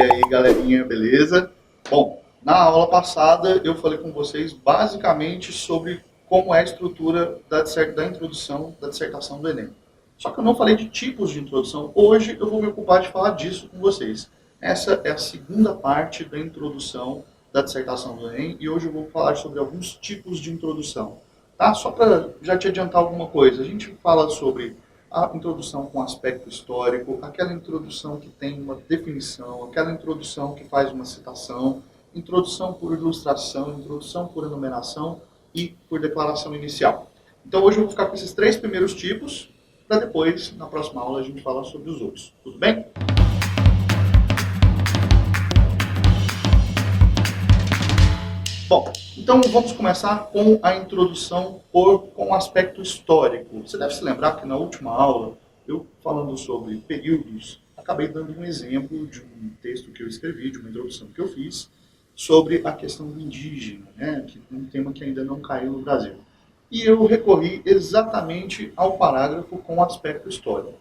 E aí, galerinha, beleza? Bom, na aula passada eu falei com vocês basicamente sobre como é a estrutura da introdução da dissertação do Enem. Só que eu não falei de tipos de introdução. Hoje eu vou me ocupar de falar disso com vocês. Essa é a segunda parte da introdução da dissertação do Enem e hoje eu vou falar sobre alguns tipos de introdução. Tá? Só para já te adiantar alguma coisa, a gente fala sobre a introdução com aspecto histórico, aquela introdução que tem uma definição, aquela introdução que faz uma citação, introdução por ilustração, introdução por enumeração e por declaração inicial. Então hoje eu vou ficar com esses três primeiros tipos, para depois, na próxima aula, a gente falar sobre os outros. Tudo bem? Bom, então vamos começar com a introdução com o aspecto histórico. Você deve se lembrar que na última aula, eu falando sobre períodos, acabei dando um exemplo de um texto que eu escrevi, de uma introdução que eu fiz, sobre a questão do indígena, né, que é um tema que ainda não caiu no Brasil. E eu recorri exatamente ao parágrafo com aspecto histórico.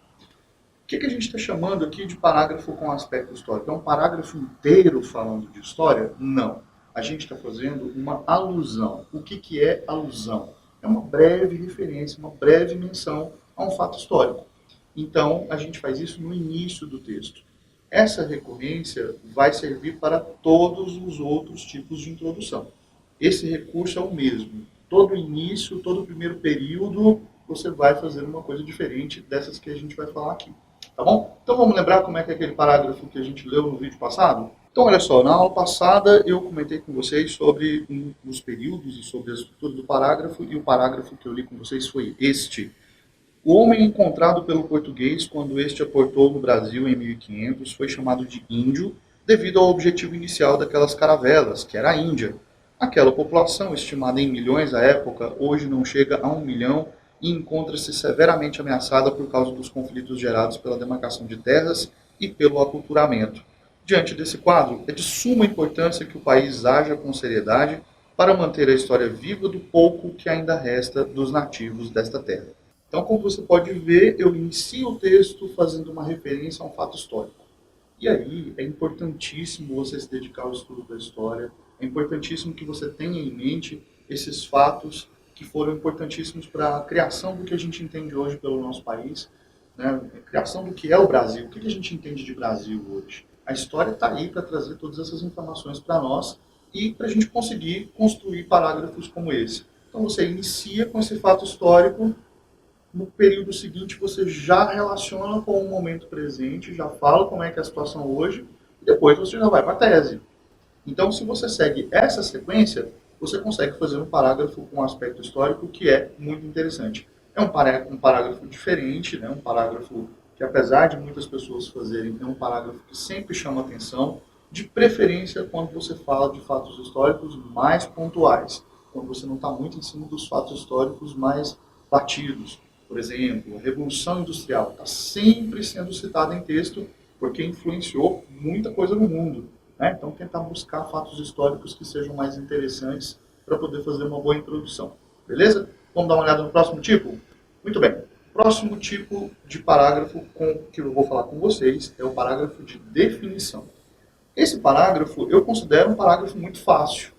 O que a gente está chamando aqui de parágrafo com aspecto histórico? É um parágrafo inteiro falando de história? Não. A gente está fazendo uma alusão. O que é alusão? É uma breve referência, uma breve menção a um fato histórico. Então, a gente faz isso no início do texto. Essa recorrência vai servir para todos os outros tipos de introdução. Esse recurso é o mesmo. Todo início, todo primeiro período, você vai fazer uma coisa diferente dessas que a gente vai falar aqui. Tá bom? Então vamos lembrar como é que é aquele parágrafo que a gente leu no vídeo passado? Então olha só, na aula passada eu comentei com vocês sobre os períodos e sobre a estrutura do parágrafo, e o parágrafo que eu li com vocês foi este. O homem encontrado pelo português quando este aportou no Brasil em 1500 foi chamado de índio devido ao objetivo inicial daquelas caravelas, que era a Índia. Aquela população, estimada em milhões à época, hoje não chega a 1 milhão e encontra-se severamente ameaçada por causa dos conflitos gerados pela demarcação de terras e pelo aculturamento. Diante desse quadro, é de suma importância que o país haja com seriedade para manter a história viva do pouco que ainda resta dos nativos desta terra. Então, como você pode ver, eu inicio o texto fazendo uma referência a um fato histórico. E aí é importantíssimo você se dedicar ao estudo da história, é importantíssimo que você tenha em mente esses fatos que foram importantíssimos para a criação do que a gente entende hoje pelo nosso país, né? A criação do que é o Brasil. O que a gente entende de Brasil hoje? A história está aí para trazer todas essas informações para nós e para a gente conseguir construir parágrafos como esse. Então você inicia com esse fato histórico, no período seguinte você já relaciona com o momento presente, já fala como é que é a situação hoje, e depois você já vai para a tese. Então, se você segue essa sequência, você consegue fazer um parágrafo com um aspecto histórico que é muito interessante. É um parágrafo diferente, né? Um parágrafo que, apesar de muitas pessoas fazerem, é um parágrafo que sempre chama atenção, de preferência quando você fala de fatos históricos mais pontuais, quando você não está muito em cima dos fatos históricos mais batidos. Por exemplo, a Revolução Industrial está sempre sendo citada em texto porque influenciou muita coisa no mundo. Né? Então, tentar buscar fatos históricos que sejam mais interessantes para poder fazer uma boa introdução. Beleza? Vamos dar uma olhada no próximo tipo? Muito bem. Próximo tipo de parágrafo que eu vou falar com vocês é o parágrafo de definição. Esse parágrafo eu considero um parágrafo muito fácil.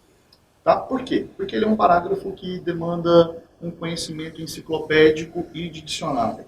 Tá? Por quê? Porque ele é um parágrafo que demanda um conhecimento enciclopédico e de dicionário.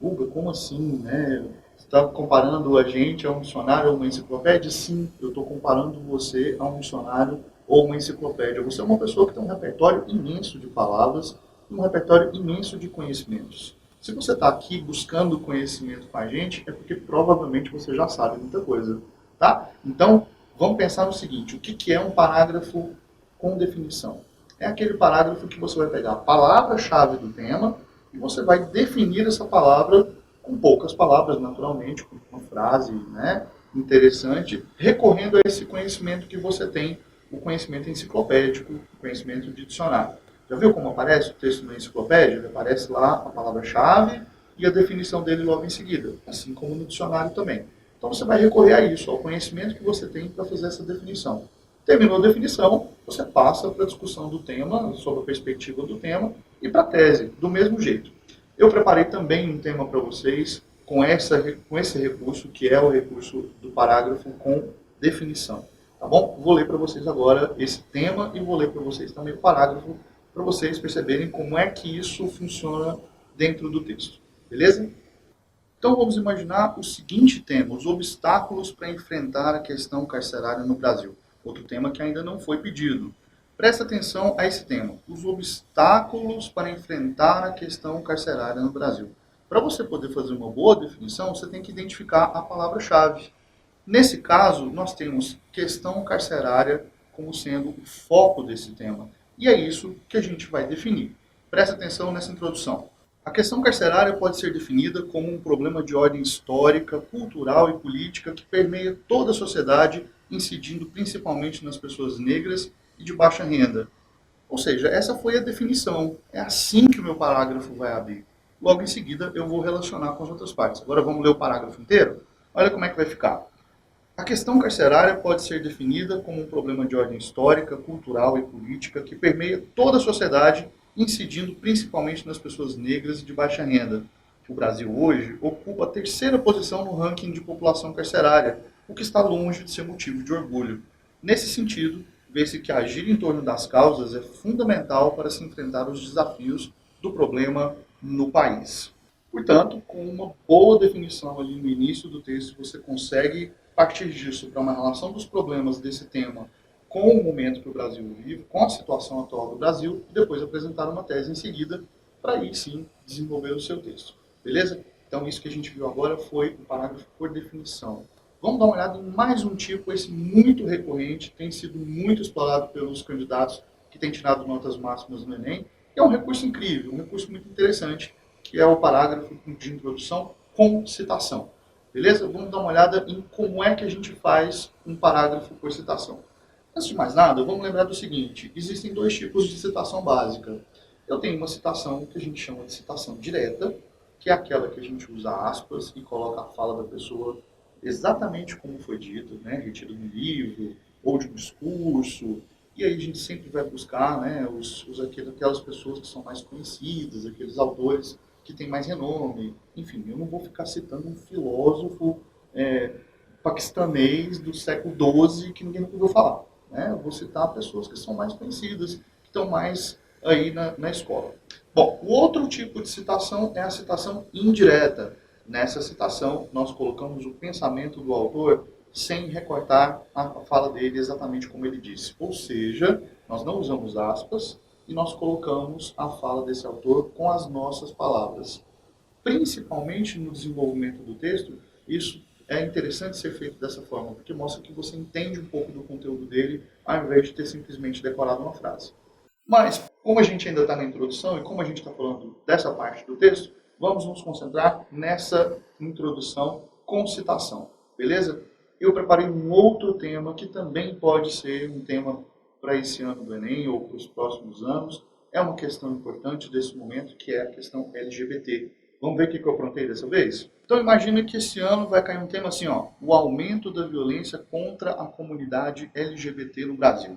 Hugo, como assim, né? Você está comparando a gente a um dicionário ou uma enciclopédia? Sim, eu estou comparando você a um dicionário ou uma enciclopédia. Você é uma pessoa que tem um repertório imenso de palavras e um repertório imenso de conhecimentos. Se você está aqui buscando conhecimento com a gente, é porque provavelmente você já sabe muita coisa. Tá? Então, vamos pensar no seguinte, o que é um parágrafo com definição? É aquele parágrafo que você vai pegar a palavra-chave do tema e você vai definir essa palavra com poucas palavras, naturalmente, com uma frase, né, interessante, recorrendo a esse conhecimento que você tem, o conhecimento enciclopédico, o conhecimento de dicionário. Já viu como aparece o texto na enciclopédia? Ele aparece lá a palavra-chave e a definição dele logo em seguida, assim como no dicionário também. Então você vai recorrer a isso, ao conhecimento que você tem para fazer essa definição. Terminou a definição, você passa para a discussão do tema, sobre a perspectiva do tema, e para a tese, do mesmo jeito. Eu preparei também um tema para vocês com esse recurso, que é o recurso do parágrafo com definição. Tá bom? Vou ler para vocês agora esse tema e vou ler para vocês também o parágrafo para vocês perceberem como é que isso funciona dentro do texto. Beleza? Então vamos imaginar o seguinte tema, os obstáculos para enfrentar a questão carcerária no Brasil. Outro tema que ainda não foi pedido. Presta atenção a esse tema, os obstáculos para enfrentar a questão carcerária no Brasil. Para você poder fazer uma boa definição, você tem que identificar a palavra-chave. Nesse caso, nós temos questão carcerária como sendo o foco desse tema. E é isso que a gente vai definir. Presta atenção nessa introdução. A questão carcerária pode ser definida como um problema de ordem histórica, cultural e política que permeia toda a sociedade, incidindo principalmente nas pessoas negras e de baixa renda. Ou seja, essa foi a definição. É assim que o meu parágrafo vai abrir. Logo em seguida, eu vou relacionar com as outras partes. Agora vamos ler o parágrafo inteiro? Olha como é que vai ficar. A questão carcerária pode ser definida como um problema de ordem histórica, cultural e política que permeia toda a sociedade, incidindo principalmente nas pessoas negras e de baixa renda. O Brasil hoje ocupa a terceira posição no ranking de população carcerária, o que está longe de ser motivo de orgulho. Nesse sentido, vê-se que agir em torno das causas é fundamental para se enfrentar os desafios do problema no país. Portanto, com uma boa definição ali no início do texto, você consegue partir disso para uma relação dos problemas desse tema com o momento que o Brasil vive, com a situação atual do Brasil, e depois apresentar uma tese em seguida, para aí sim desenvolver o seu texto. Beleza? Então isso que a gente viu agora foi o parágrafo por definição. Vamos dar uma olhada em mais um tipo, esse muito recorrente, tem sido muito explorado pelos candidatos que têm tirado notas máximas no Enem, e é um recurso incrível, um recurso muito interessante, que é o parágrafo de introdução com citação. Beleza? Vamos dar uma olhada em como é que a gente faz um parágrafo por citação. Antes de mais nada, vamos lembrar do seguinte, existem dois tipos de citação básica. Eu tenho uma citação que a gente chama de citação direta, que é aquela que a gente usa aspas e coloca a fala da pessoa exatamente como foi dito, né, retiro de um livro ou de um discurso, e aí a gente sempre vai buscar, né, aquelas pessoas que são mais conhecidas, aqueles autores que têm mais renome. Enfim, eu não vou ficar citando um filósofo paquistanês do século XII que ninguém nunca ouviu falar. Né? Eu vou citar pessoas que são mais conhecidas, que estão mais aí na escola. Bom, o outro tipo de citação é a citação indireta. Nessa citação, nós colocamos o pensamento do autor sem recortar a fala dele exatamente como ele disse. Ou seja, nós não usamos aspas e nós colocamos a fala desse autor com as nossas palavras. Principalmente no desenvolvimento do texto, isso é interessante ser feito dessa forma, porque mostra que você entende um pouco do conteúdo dele, ao invés de ter simplesmente decorado uma frase. Mas, como a gente ainda está na introdução e como a gente está falando dessa parte do texto, vamos nos concentrar nessa introdução com citação, beleza? Eu preparei um outro tema que também pode ser um tema para esse ano do Enem ou para os próximos anos. É uma questão importante desse momento, que é a questão LGBT. Vamos ver o que eu aprontei dessa vez? Então imagina que esse ano vai cair um tema assim, ó, o aumento da violência contra a comunidade LGBT no Brasil.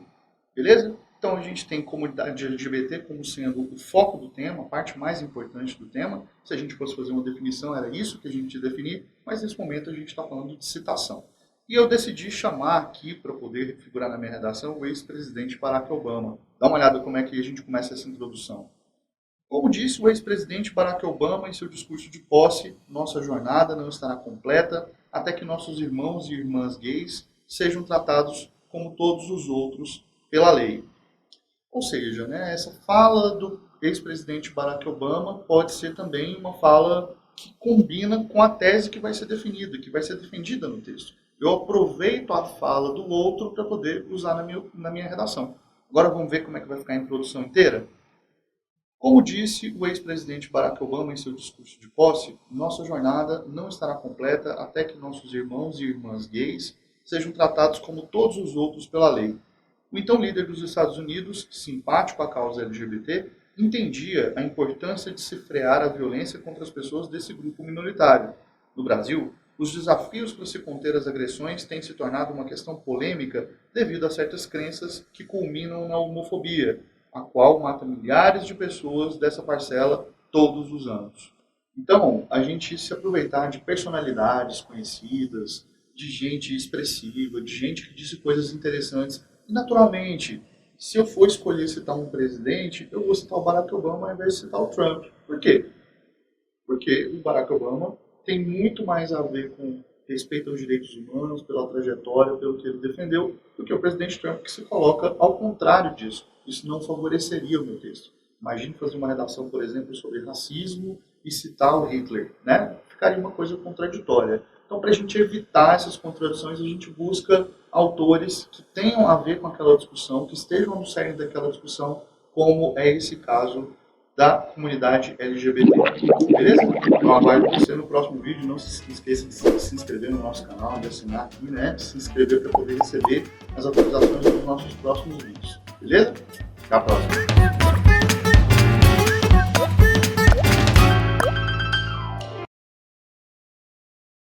Beleza? Então a gente tem comunidade LGBT como sendo o foco do tema, a parte mais importante do tema. Se a gente fosse fazer uma definição, era isso que a gente ia definir, mas nesse momento a gente está falando de citação. E eu decidi chamar aqui, para poder figurar na minha redação, o ex-presidente Barack Obama. Dá uma olhada como é que a gente começa essa introdução. Como disse o ex-presidente Barack Obama em seu discurso de posse, nossa jornada não estará completa até que nossos irmãos e irmãs gays sejam tratados como todos os outros pela lei. Ou seja, né, essa fala do ex-presidente Barack Obama pode ser também uma fala que combina com a tese que vai ser definida, que vai ser defendida no texto. Eu aproveito a fala do outro para poder usar na minha redação. Agora vamos ver como é que vai ficar a introdução inteira? Como disse o ex-presidente Barack Obama em seu discurso de posse, nossa jornada não estará completa até que nossos irmãos e irmãs gays sejam tratados como todos os outros pela lei. O então líder dos Estados Unidos, simpático à causa LGBT, entendia a importância de se frear a violência contra as pessoas desse grupo minoritário. No Brasil, os desafios para se conter as agressões têm se tornado uma questão polêmica devido a certas crenças que culminam na homofobia, a qual mata milhares de pessoas dessa parcela todos os anos. Então, a gente se aproveitar de personalidades conhecidas, de gente expressiva, de gente que disse coisas interessantes. E, naturalmente, se eu for escolher citar um presidente, eu vou citar o Barack Obama ao invés de citar o Trump. Por quê? Porque o Barack Obama tem muito mais a ver com respeito aos direitos humanos, pela trajetória, pelo que ele defendeu, do que o presidente Trump, que se coloca ao contrário disso. Isso não favoreceria o meu texto. Imagine fazer uma redação, por exemplo, sobre racismo e citar o Hitler, né? Ficaria uma coisa contraditória. Então, para a gente evitar essas contradições, a gente busca autores que tenham a ver com aquela discussão, que estejam no cerne daquela discussão, como é esse caso da comunidade LGBT. Beleza? Então, aguardo você no próximo vídeo. Não se esqueça de se inscrever no nosso canal, de assinar aqui, né? Se inscrever para poder receber as atualizações dos nossos próximos vídeos. Beleza? Até a próxima.